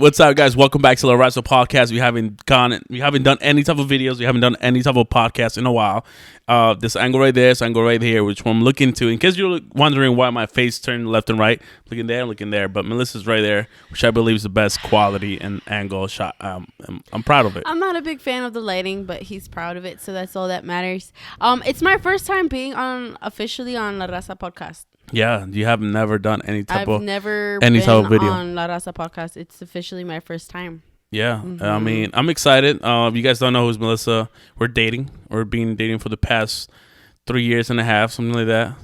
what's up, guys? Welcome back to the RAZA podcast. We haven't done any type of videos. We haven't done any type of podcast in a while. This angle right there, this angle right here, which one I'm looking to. In case you're wondering why my face turned left and right, looking there, looking there. But Melissa's right there, which I believe is the best quality and angle shot. I'm proud of it. I'm not a big fan of the lighting, but he's proud of it, so that's all that matters. It's my first time being officially on La RAZA podcast. Yeah, you have never done any type of video on La RAZA podcast. It's officially my first time. Yeah, I mean, I'm excited. If you guys don't know who's Melissa, we're dating. We're been dating for the past 3 years and a half, something like that,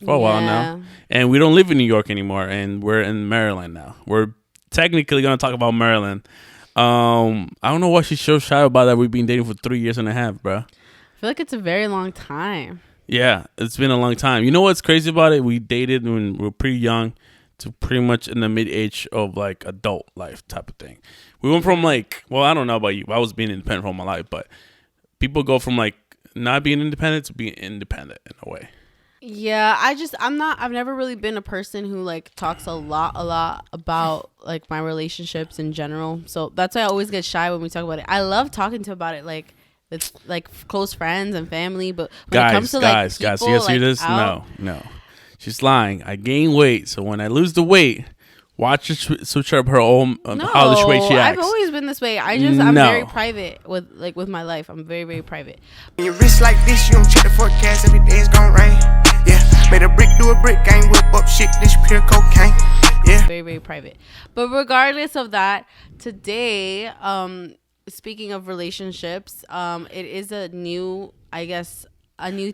for a while now. And we don't live in New York anymore, and we're in Maryland now. We're technically going to talk about Maryland. I don't know why she's so shy about that. We've been dating for 3 years and a half, bro. I feel like it's a very long time. Yeah, it's been a long time. You know what's crazy about it? We dated when we were pretty young to pretty much in the mid-age of like adult life type of thing. We went from like, well, I don't know about you. I was being independent for my life, but people go from like not being independent to being independent in a way. Yeah, I've never really been a person who like talks a lot about like my relationships in general. So that's why I always get shy when we talk about it. I love talking about it like with like close friends and family, but when it comes to guys, people, you guys, see this? Out, No. She's lying. I gain weight, so when I lose the weight, watch her switch up her own how the way she acts. I've always been this way. I'm very private with my life. I'm very, very private. When you wrist like this, you don't check the forecast. Every day it's gonna rain. Yeah, made a brick do a brick, ain't whip up shit. This pure cocaine. Yeah, very, very private. But regardless of that, today, speaking of relationships, it is a new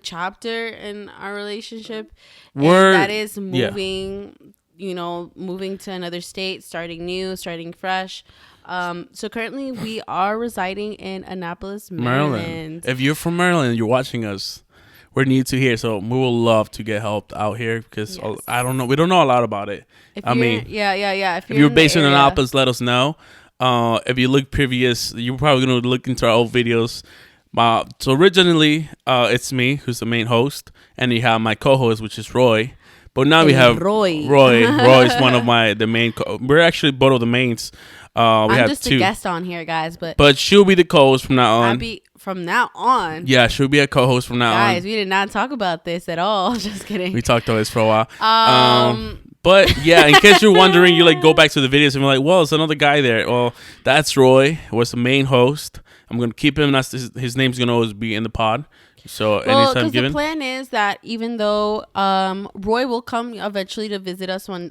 chapter in our relationship. And that is moving, moving to another state, starting new, starting fresh. So currently we are residing in Annapolis, Maryland. If you're from Maryland and you're watching us, we're new to here, so we will love to get helped out here because I don't know. We don't know a lot about it. If you're based in Annapolis, let us know. If you look previous, you're probably going to look into our old videos. So originally, it's me who's the main host, and you have my co-host, which is Roy. But now we have Roy. Roy's one of the main. We're actually both of the mains. I'm just a guest on here, guys. But she'll be the co-host from now on. From now on. Yeah, she'll be a co-host from now on. Guys, we did not talk about this at all. Just kidding. We talked about this for a while. But yeah, in case you're wondering, you like go back to the videos and you're like, well, it's another guy there. Well, that's Roy. Was the main host. I'm gonna keep him. That's his name's gonna always be in the pod. So anytime given. The plan is that even though Roy will come eventually to visit us on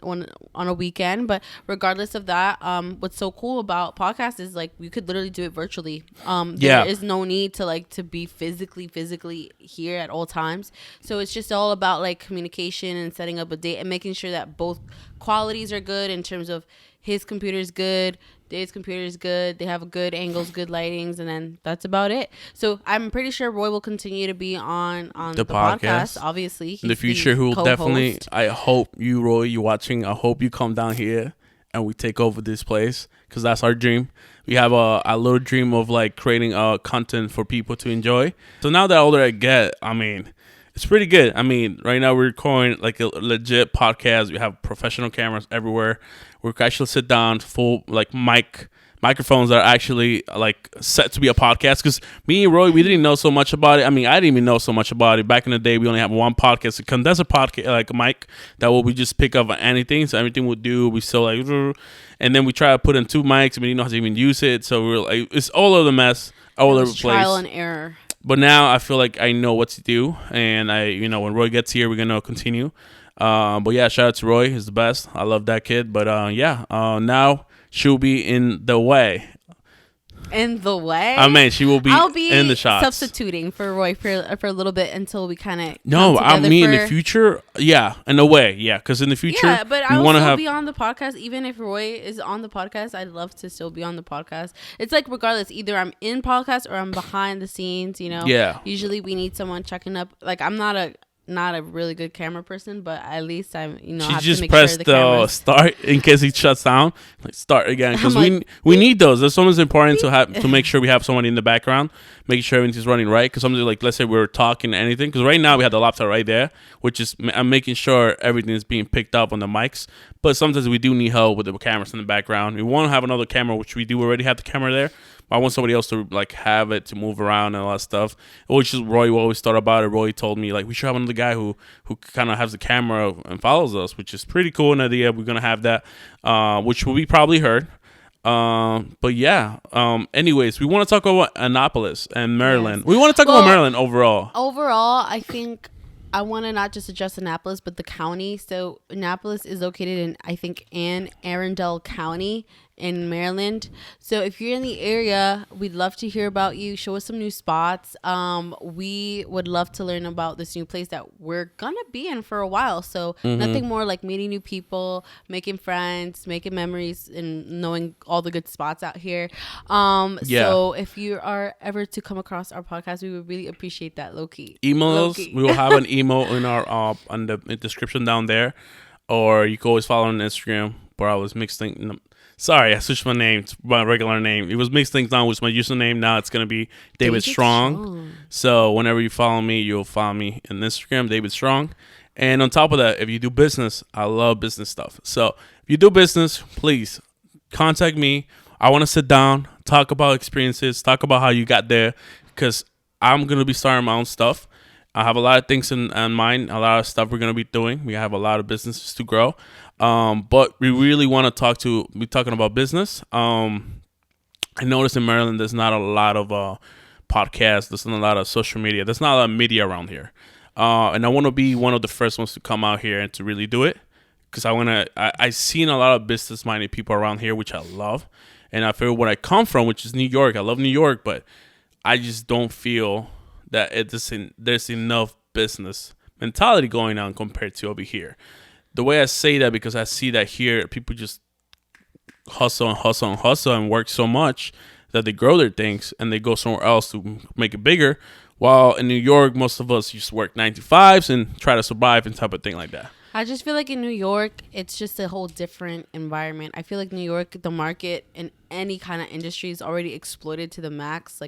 a weekend, but regardless of that, what's so cool about podcasts is like we could literally do it virtually. There is no need to be physically here at all times. So it's just all about like communication and setting up a date and making sure that both qualities are good in terms of his computer is good, Dave's computer is good, they have good angles, good lightings, and then that's about it. So I'm pretty sure Roy will continue to be on the podcast. Obviously, in the future, who will definitely. I hope you, Roy, you watching. I hope you come down here and we take over this place because that's our dream. We have a little dream of like creating content for people to enjoy. So now that older I get, I mean, it's pretty good. I mean, right now we're recording like a legit podcast. We have professional cameras everywhere. We can actually sit down full like microphones that are actually like set to be a podcast. Because me and Roy, we didn't know so much about it. I mean, I didn't even know so much about it. Back in the day, we only have one podcast. A condenser podcast, like a mic that we just pick up on anything. So everything we'll do, we still like, and then we try to put in two mics and we didn't know how to even use it. So we're like, it's all over the mess, all over the place. Trial and error. But now I feel like I know what to do, and when Roy gets here, we're gonna continue. But yeah, shout out to Roy, he's the best. I love that kid. But now she'll be in the way. In the way? I mean, she will be. I'll be in the shots. Substituting for Roy for a little bit until we kind of. No, I mean in the future, yeah, in a way, yeah, because in the future, yeah, but I will still be on the podcast. Even if Roy is on the podcast, I'd love to still be on the podcast. It's like regardless, either I'm in podcast or I'm behind the scenes. Yeah. Usually we need someone checking up. Like I'm not not a really good camera person, but at least I'm, you know, She have just to make pressed sure the cameras. start in case he shuts down. Like start again because I'm we need those. That's always important to have to make sure we have somebody in the background, making sure everything's running right. Because something like let's say we're talking anything. Because right now we have the laptop right there, which is I'm making sure everything is being picked up on the mics. But sometimes we do need help with the cameras in the background. We want to have another camera, which we do already have the camera there. I want somebody else to like have it to move around and all that stuff. Which is Roy always thought about it. Roy told me like we should have another guy who kind of has the camera and follows us, which is pretty cool. An idea. We're gonna have that, which will be probably heard. But yeah. Anyways, we want to talk about Annapolis and Maryland. Yes. We want to talk about Maryland overall. Overall, I think I want to not just address Annapolis, but the county. So Annapolis is located in, I think, Anne Arundel County in Maryland. So if you're in the area, we'd love to hear about you. Show us some new spots. We would love to learn about this new place that we're gonna be in for a while. So nothing more like meeting new people, making friends, making memories, and knowing all the good spots out here. So if you are ever to come across our podcast, we would really appreciate that. Low-key. Email us. We will have an email in our on the description down there, or you can always follow on Instagram. Where I was mixing. Sorry, I switched my name to my regular name. It was Mixed Things Down with my username. Now it's going to be David Strong. So whenever you follow me, you'll follow me on Instagram, David Strong. And on top of that, if you do business, I love business stuff. So if you do business, please contact me. I want to sit down, talk about experiences, talk about how you got there, because I'm going to be starting my own stuff. I have a lot of things in mind, a lot of stuff we're going to be doing. We have a lot of businesses to grow. But we really want to be talking about business. I noticed in Maryland, there's not a lot of podcasts. There's not a lot of social media. There's not a lot of media around here. And I want to be one of the first ones to come out here and to really do it. Because I've seen a lot of business-minded people around here, which I love. And I feel where I come from, which is New York. I love New York, but I just don't feel that there's enough business mentality going on compared to over here. The way I say that, because I see that here, people just hustle and work so much that they grow their things and they go somewhere else to make it bigger. While in New York, most of us just work 9 to 5s and try to survive and type of thing like that. I just feel like in New York, it's just a whole different environment. I feel like New York, the market in any kind of industry is already exploded to the max.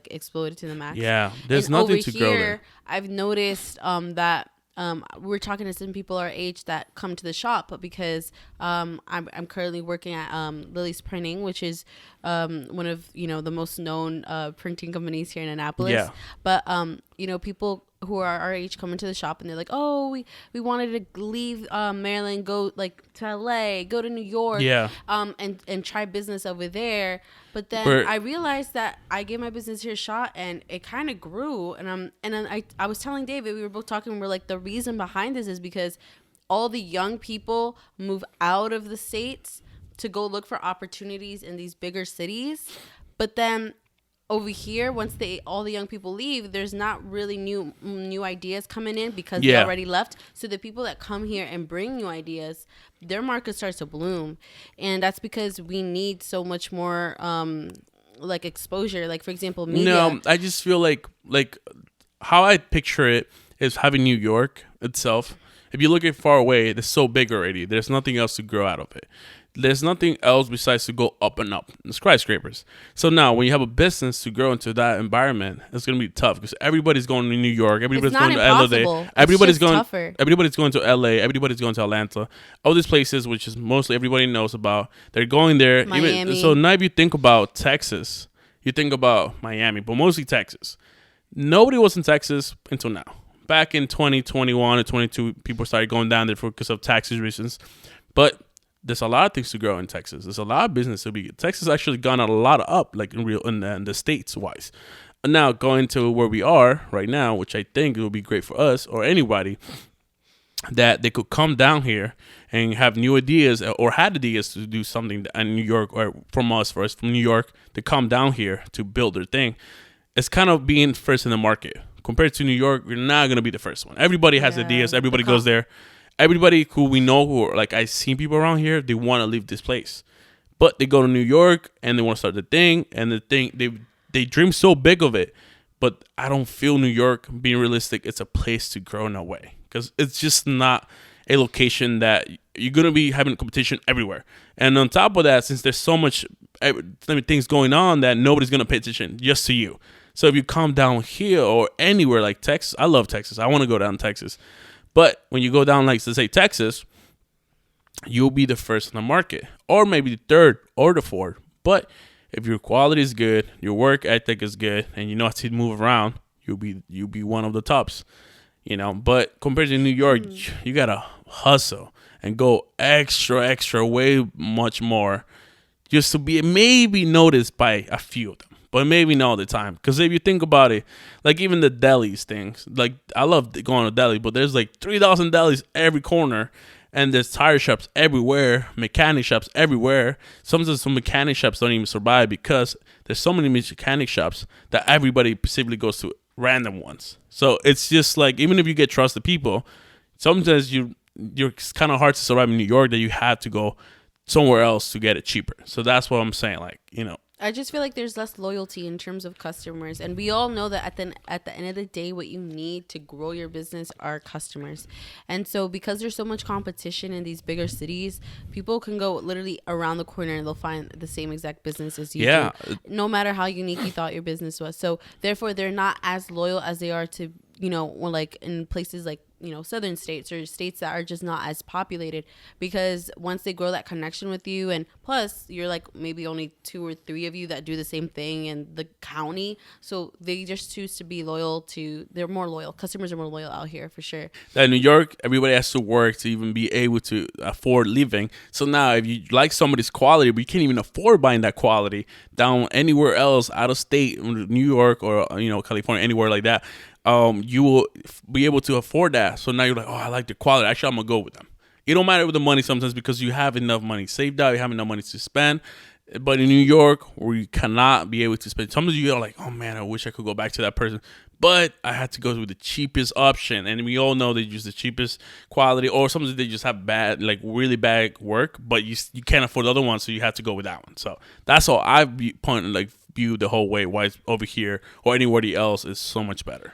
Yeah, there's nothing to grow there. I've noticed that we're talking to some people our age that come to the shop, but because I'm currently working at Lilly's Printing, which is one of the most known printing companies here in Annapolis. Yeah. But people who are our age come into the shop and they're like, oh, we wanted to leave Maryland, go like to LA, go to New York, and try business over there. But then I realized that I gave my business here a shot and it kind of grew. And then I was telling David, we were both talking, we're like, the reason behind this is because all the young people move out of the States to go look for opportunities in these bigger cities. But then over here, once all the young people leave, there's not really new ideas coming in because they already left. So the people that come here and bring new ideas, their market starts to bloom. And that's because we need so much more like exposure. Like, for example, media. No, I just feel like how I picture it is having New York itself. If you look at far away, it's so big already. There's nothing else to grow out of it. There's nothing else besides to go up and up, the skyscrapers. So now when you have a business to grow into that environment, it's going to be tough because everybody's going to New York. Everybody's going to LA. Everybody's going to LA. Everybody's going to Atlanta. All these places, which is mostly everybody knows about, they're going there. Miami. So now if you think about Texas, you think about Miami, but mostly Texas. Nobody was in Texas until now. Back in 2021 or 22, people started going down there because of tax reasons. But there's a lot of things to grow in Texas. There's a lot of business to be. Texas actually gone a lot up, like in the states wise. And now going to where we are right now, which I think it would be great for us or anybody, that they could come down here and have new ideas or had ideas to do something in New York or from New York to come down here to build their thing. It's kind of being first in the market. Compared to New York, we're not going to be the first one. Everybody has ideas. Everybody goes there. Everybody who we know who are, like, I see people around here, they want to leave this place. But they go to New York and they want to start the thing. And the thing, they dream so big of it. But I don't feel New York, being realistic, it's a place to grow in a way. because it's just not a location that you're gonna be having competition everywhere. And on top of that, since there's so much things going on, that nobody's gonna pay attention just to you. So if you come down here or anywhere like Texas, I love Texas. I want to go down to Texas. But when you go down, like, to say Texas, you'll be the first in the market, or maybe the third or the fourth. But if your quality is good, your work ethic is good, and you know how to move around, you'll be one of the tops. But compared to New York, you gotta hustle and go extra, way much more, just to be maybe noticed by a few of them. But maybe not all the time. Because if you think about it, like even the delis things, like I love going to deli, but there's like 3,000 delis every corner. And there's tire shops everywhere, mechanic shops everywhere. Sometimes some mechanic shops don't even survive because there's so many mechanic shops that everybody specifically goes to random ones. So it's just like, even if you get trusted people, sometimes you're it's kind of hard to survive in New York that you have to go somewhere else to get it cheaper. So that's what I'm saying. Like, I just feel like there's less loyalty in terms of customers, and we all know that at the end of the day, what you need to grow your business are customers. And so because there's so much competition in these bigger cities, people can go literally around the corner and they'll find the same exact business as you do, no matter how unique you thought your business was. So therefore, they're not as loyal as they are to, like in places like, southern states or states that are just not as populated, because once they grow that connection with you, and plus you're like maybe only 2 or 3 of you that do the same thing in the county, so they just choose to be they're more loyal. Customers are more loyal out here for sure. In New York, everybody has to work to even be able to afford living. So now if you like somebody's quality, but you can't even afford buying that quality down anywhere else out of state, New York or California, anywhere like that, you will be able to afford that. So now you're like, oh, I like the quality. Actually, I'm going to go with them. It don't matter with the money sometimes, because you have enough money saved out. You have enough money to spend. But in New York, where you cannot be able to spend, sometimes you're like, oh, man, I wish I could go back to that person. But I had to go with the cheapest option. And we all know they use the cheapest quality. Or sometimes they just have bad, like really bad work. But you can't afford the other one, so you have to go with that one. So that's all I view the whole way, why it's over here or anywhere else is so much better.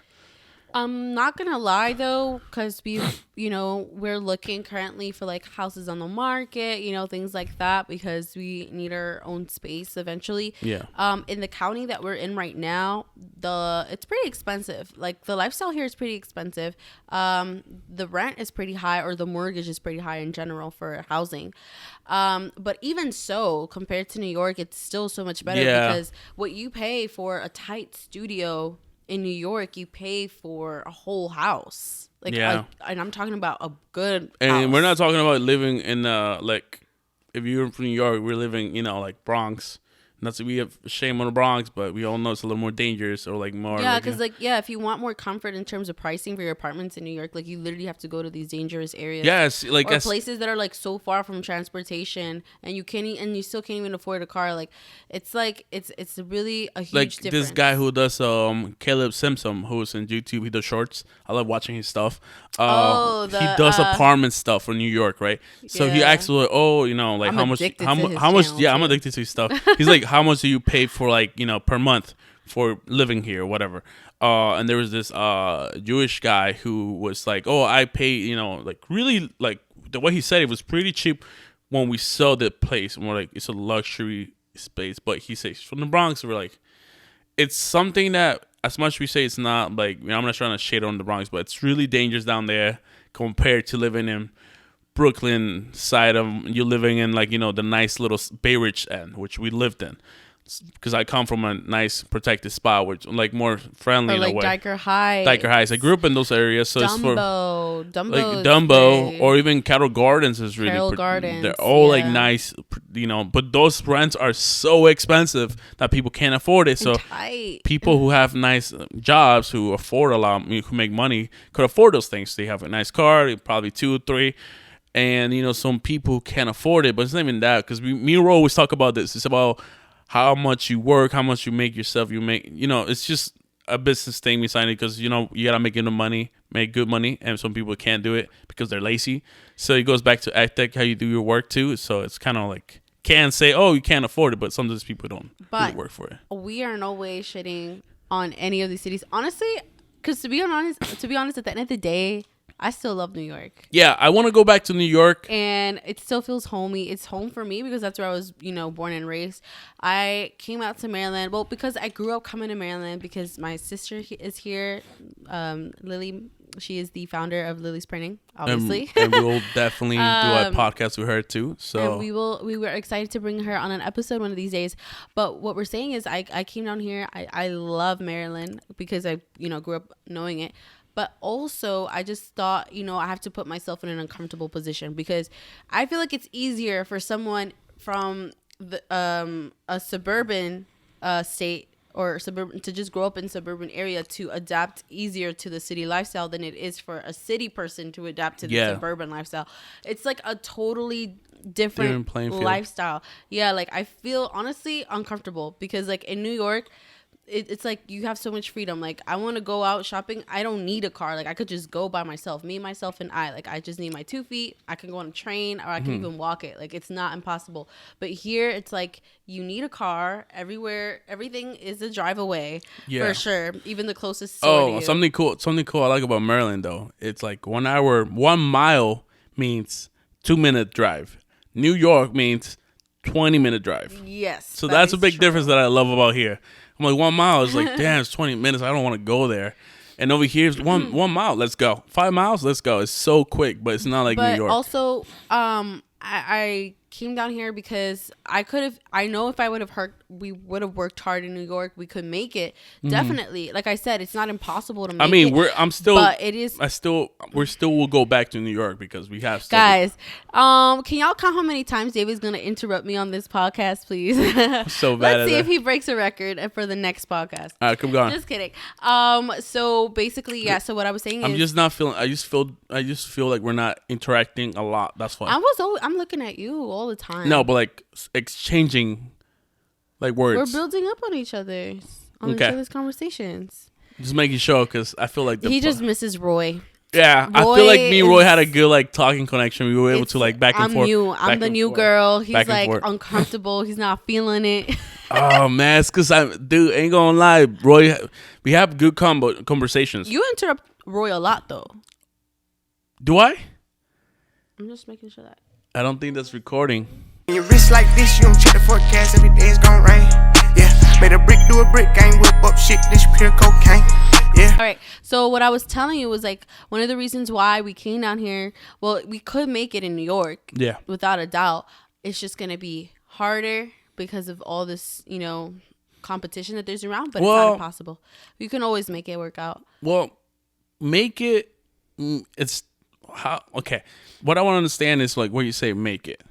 I'm not gonna lie though, because we're looking currently for like houses on the market, things like that, because we need our own space eventually. Yeah. In the county that we're in right now, it's pretty expensive. Like the lifestyle here is pretty expensive. The rent is pretty high, or the mortgage is pretty high in general for housing. But even so, compared to New York, it's still so much better, because what you pay for a tight studio in New York, you pay for a whole house. And I'm talking about a good and house. We're not talking about living in if you're from New York, we're living like Bronx. Not to be a shame on the Bronx, but we all know it's a little more dangerous, or like more. Yeah, because if you want more comfort in terms of pricing for your apartments in New York, like you literally have to go to these dangerous areas. Yes, or places that are like so far from transportation, and you still can't even afford a car. Like it's really a huge difference. This guy who does Caleb Simpson, who's in YouTube, he does shorts. I love watching his stuff. He does apartment stuff for New York, right? So he actually, like how much? Yeah, I'm addicted to his stuff. He's like, how much do you pay for per month for living here or whatever? And there was this Jewish guy who was like, oh, I pay, really, like the way he said it was pretty cheap when we saw the place. And we're like, it's a luxury space. But he says from the Bronx, we're like, it's something that, as much as we say it's not like, I'm not trying to shade on the Bronx, but it's really dangerous down there compared to living in Brooklyn side of you living in the nice little Bay Ridge end, which we lived in, because I come from a nice protected spot, which like more friendly in a way. Diker Heights. Diker Heights. I grew up in those areas, so Dumbo, or even Carroll Gardens is really Gardens. They're all like nice, but those rents are so expensive that people can't afford it. So people who have nice jobs, who afford who make money, could afford those things. They have a nice car, probably 2 or 3. And, some people can't afford it, but it's not even that, because me and Ro always talk about this. It's about how much you work, how much you make yourself. It's just a business thing beside it, because, you got to make good money. And some people can't do it because they're lazy. So it goes back to ethic, how you do your work too. So it's kind of like, can't say, oh, you can't afford it, but sometimes people don't really work for it. We are no way shitting on any of these cities. Honestly, because to be honest, at the end of the day, I still love New York. Yeah, I want to go back to New York. And it still feels homey. It's home for me because that's where I was, born and raised. I came out to Maryland. Well, because I grew up coming to Maryland because my sister is here. Lilly, she is the founder of Lilly's Printing, obviously. And we'll definitely do a podcast with her too. So and we were excited to bring her on an episode one of these days. But what we're saying is I came down here. I love Maryland because I, grew up knowing it. But also, I just thought, I have to put myself in an uncomfortable position because I feel like it's easier for someone from a suburban state or suburban to just grow up in suburban area to adapt easier to the city lifestyle than it is for a city person to adapt to the suburban lifestyle. It's like a totally different lifestyle. Yeah, like I feel honestly uncomfortable because like in New York, it's like you have so much freedom. Like I want to go out shopping. I don't need a car. Like I could just go by myself. Me, myself, and I. Like I just need my 2 feet. I can go on a train or I can even walk it. Like it's not impossible. But here it's like you need a car everywhere. Everything is a drive away for sure. Even the closest store to you. Something cool I like about Maryland though. It's like 1 hour, 1 mile means 2-minute drive. New York means 20-minute drive. Yes. So that's a big difference that I love about here. I'm like 1 mile is like, damn, it's 20 minutes. I don't want to go there. And over here, it's one mile. Let's go. 5 miles. Let's go. It's so quick, but it's not like New York. But also, I came down here because I know if we would have worked hard in New York, we could make it. Definitely. Like I said, it's not impossible to make it. We still will go back to New York because we have stuff. Guys, can y'all count how many times David's going to interrupt me on this podcast, please? So bad. Let's see if he breaks a record for the next podcast. All right, come on. Just kidding. So basically, yeah, so what I was saying I just feel like we're not interacting a lot. That's why. I'm looking at you all the time. No, but like exchanging like words. We're building up on each other's conversations. Just making sure because I feel like he just misses Roy. Yeah, Roy, I feel like me and Roy had a good like talking connection. We were able to like back and forth. I'm the new girl. He's like uncomfortable. He's not feeling it. Oh man, it's because ain't gonna lie, Roy. We have good conversations. You interrupt Roy a lot though. Do I? I'm just making sure that. I don't think that's recording. When your wrist like this, you don't check the forecast. Every day it's gonna rain. Yeah, made a brick do a brick. Ain't whip up shit. This pure cocaine. Yeah. All right. So what I was telling you was like one of the reasons why we came down here. Well, we could make it in New York. Yeah. Without a doubt, it's just gonna be harder because of all this, competition that there's around. But it's not impossible. You can always make it work out. Well, make it. It's how okay. What I want to understand is like what you say. Make it.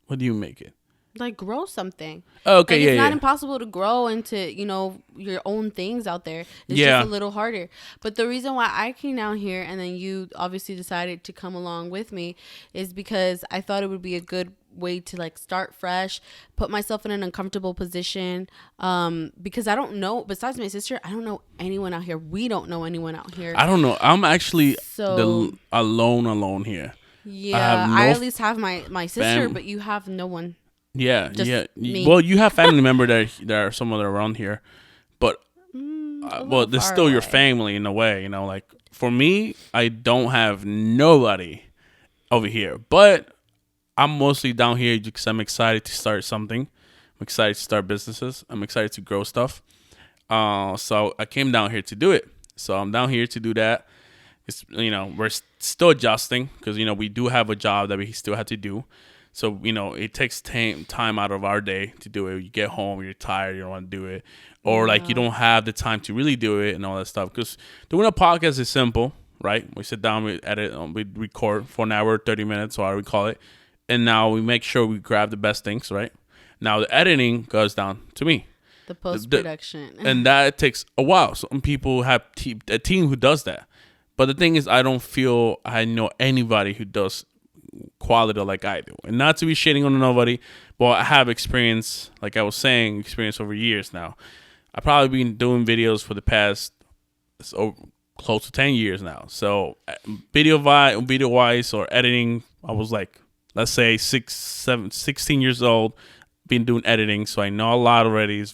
What do you make it? Like grow something. Oh, okay, like, it's not impossible to grow into, your own things out there. It's just a little harder. But the reason why I came down here and then you obviously decided to come along with me is because I thought it would be a good way to like start fresh, put myself in an uncomfortable position. Because I don't know, besides my sister, I don't know anyone out here. We don't know anyone out here. I don't know. I'm actually alone here. Yeah, I at least have my sister, but you have no one. Yeah, me. Well, you have family member that are some other around here, but they're still your family in a way. Like for me, I don't have nobody over here, but I'm mostly down here because I'm excited to start something. I'm excited to start businesses. I'm excited to grow stuff. So I came down here to do it. So I'm down here to do that. It's we're still adjusting because we do have a job that we still have to do. So, it takes time out of our day to do it. You get home, you're tired, you don't want to do it. Or, you don't have the time to really do it and all that stuff. Because doing a podcast is simple, right? We sit down, we edit, we record for an hour, 30 minutes, or how we call it. And now we make sure we grab the best things, right? Now the editing goes down to me. The post-production. And that takes a while. Some people have a team who does that. But the thing is, I don't feel I know anybody who does quality like I do. And not to be shitting on nobody, but I have experience, like I was saying, over years now. I've probably been doing videos for the past close to 10 years now. So video-wise or editing, I was like, let's say 16 years old, been doing editing. So I know a lot already.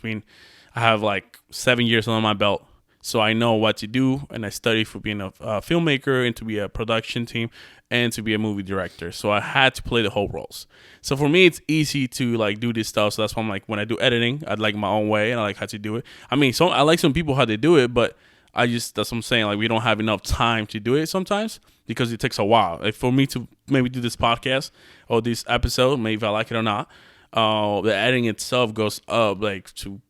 I have like 7 years on my belt. So I know what to do, and I studied for being a filmmaker and to be a production team and to be a movie director. So I had to play the whole roles. So for me, it's easy to like do this stuff. So that's why I'm like, when I do editing, I'd like my own way and I like how to do it. I mean, I like some people how they do it, but that's what I'm saying. Like, we don't have enough time to do it sometimes because it takes a while. Like, for me to maybe do this podcast or this episode, maybe if I like it or not, the editing itself goes up like to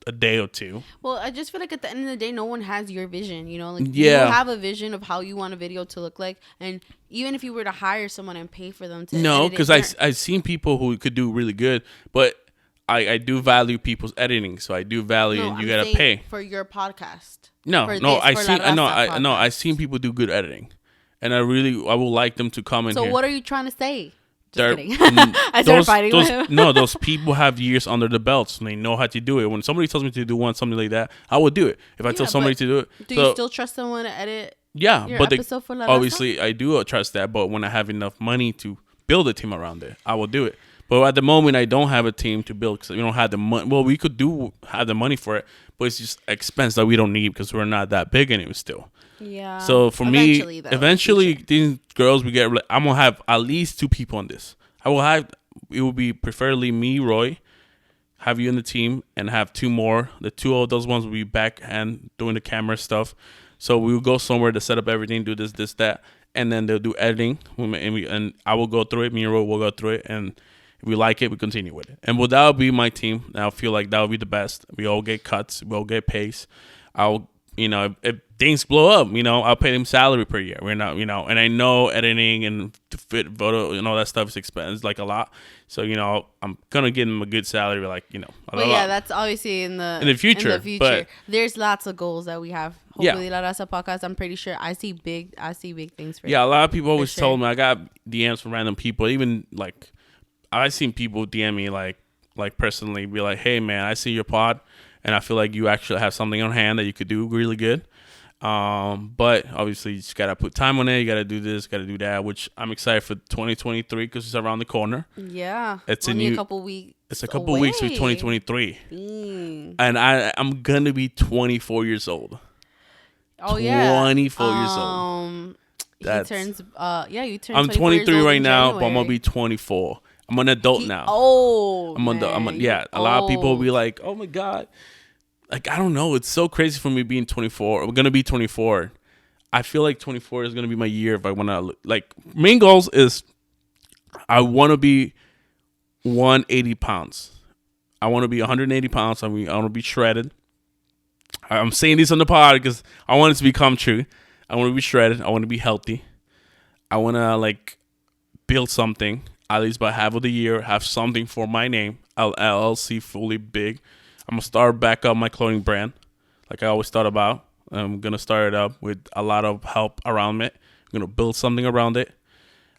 a day or two. Well, I just feel like at the end of the day, no one has your vision, you know? Like, you have a vision of how you want a video to look like. And even if you were to hire someone and pay for them to No, because I've seen people who could do really good, but I do value people's editing. So I do value, and you got to pay. For your podcast. I've seen people do good editing. And I would like them to come in here. So what are you trying to say? Just kidding. I started fighting with him. No, those people have years under the belts and they know how to do it. When somebody tells me to do something like that, I will do it. If I tell somebody to do it. Do you still trust someone to edit? Yeah, your but episode for La Raza? Obviously I do trust that. But when I have enough money to build a team around it, I will do it. But at the moment, I don't have a team to build because we don't have the money. Well, we could have the money for it, but it's just expense that we don't need because we're not that big anyway still. Yeah. So for me, eventually these girls I'm gonna have at least 2 people on this. It will be preferably me, Roy, have you in the team, and have 2 more. The 2 of those ones will be back and doing the camera stuff. So we will go somewhere to set up everything, do this, that, and then they'll do editing, and I will go through it. Me and Roy will go through it, and if we like it, we continue with it. And that will be my team. I feel like that will be the best. We all get cuts. We all get pays. If things blow up, I'll pay them salary per year. We're not, and I know editing and to fit photo and all that stuff is expensive, like a lot. So, I'm going to give them a good salary, like, that's obviously in the future. But there's lots of goals that we have. Hopefully, La Raza podcast, I'm pretty sure I see big things for you. Yeah, a lot of people always told me, I got DMs from random people, even like, I've seen people DM me like personally, be like, hey man, I see your pod and I feel like you actually have something on hand that you could do really good. But obviously you just got to put time on it. You got to do this, got to do that, which I'm excited for 2023 because it's around the corner. Yeah. It's only a couple weeks. It's a couple weeks with 2023. And I'm going to be 24 years old. Oh, yeah. 24 years old. You turn I'm 23 right now, but I'm going to be 24. I'm an adult now. Oh, A lot of people will be like, "Oh my god!" Like, I don't know. It's so crazy for me being 24. I'm gonna be 24. I feel like 24 is gonna be my year if I want to. Like, main goals is I want to be 180 pounds. I want to be 180 pounds. I want to be shredded. I'm saying this on the pod because I want it to become true. I want to be shredded. I want to be healthy. I want to like build something. At least by half of the year, have something for my name, LLC, fully big. I'm going to start back up my clothing brand, like I always thought about. I'm going to start it up with a lot of help around it. I'm going to build something around it.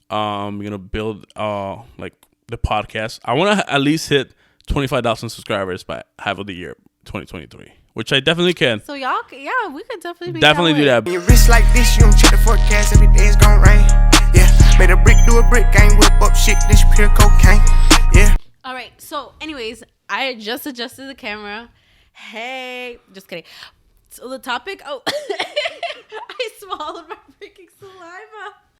I'm going to build like the podcast. I want to at least hit 25,000 subscribers by half of the year, 2023, which I definitely can. So y'all, we could definitely do that. When your wrist like this, you don't check the forecast. Every day it's gonna rain. Yeah, made a brick do a brick, gang whip up shit. This pure cocaine. Yeah. All right. So, anyways, I just adjusted the camera. Hey, just kidding. So the topic. Oh, I swallowed my freaking saliva.